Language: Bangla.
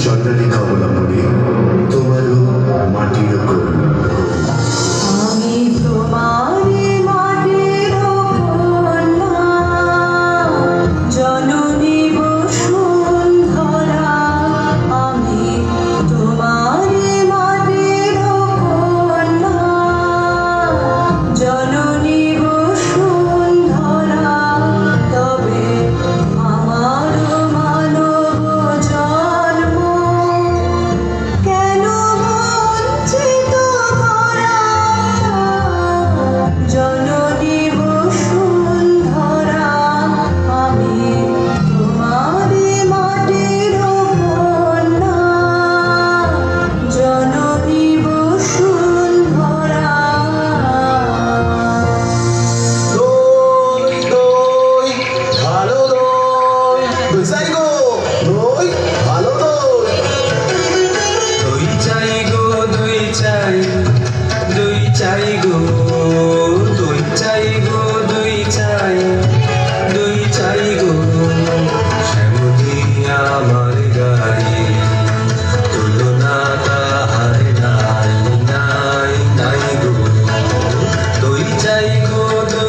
চণ্ডালিকা অবলম্বনে তোমারও মাটির করুণ। আমি তোমারে মাটির কন্যা, জননী বসুন্ধরা। আমি তোমারে মাটির কন্যা, জননী বসুন্ধরা। তবে আমার মানব জন্ম কেন বঞ্চিত করা? জননী বসুন্ধরা, আমি তোমারে মাটির কন্যা, জননী বসুন্ধরা। দই দই ভালো দই, দই চাই গো, দই ভালো দই। দই চাই গো, দই চাই, দই চাই গো।